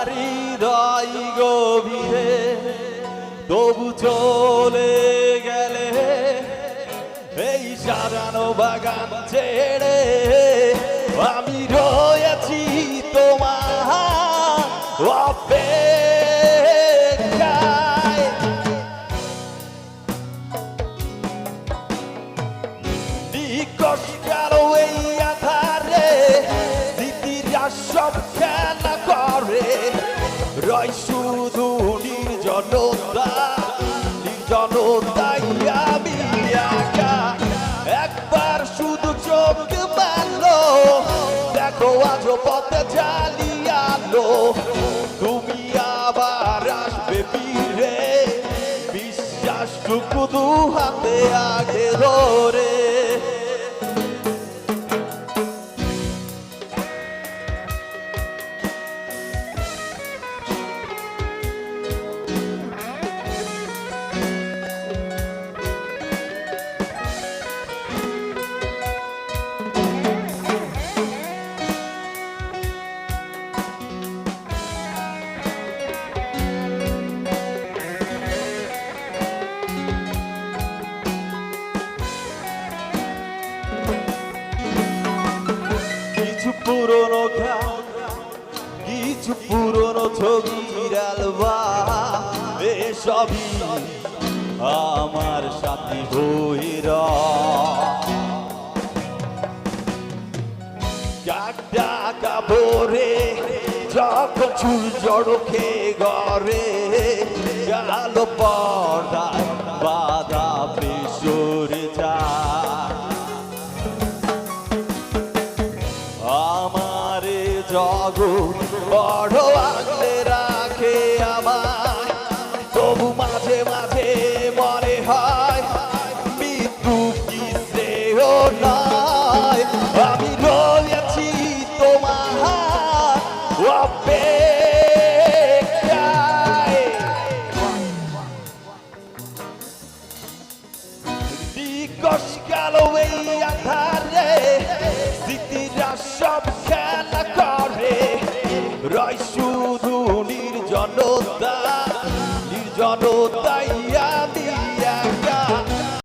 হৃদয় গভীরে তবু চলে গেলে এই সাজানো বাগান ছেড়ে আমি রয়েছি তোমার অপেক্ষায় নিকশ কালো এই আধারে স্মৃতিরা সব খেলা করে রয় শুধু নির্জনতাই আমি একা একবার শুধু চোখ মেলো দেখো আজও পথে জ্বালিয়ালো তুমি আবার আসবে ফিরে বিশ্বাসটুকু দু হাতে আগে ধরে পুরনো গান কিছু পুরনো ছবির অ্যালবাম এসবই আমার সাথী হইরা কাকটা কাপড়ে যখন চুল জড়কে ঘরে কালো পর্দায় বাধা পেশর যায় আমারে জগৎ বড় আগলে রাখে আমায় তবু মাঝে মাঝে মনে হয় মৃত্যু কি শ্রেয় নয় আমি রয়েছি তোমার অপেক্ষায় নিকশ কালো এই আধারে স্মৃতিরা সব খেলা করে রয় শুধু নির্জনতাই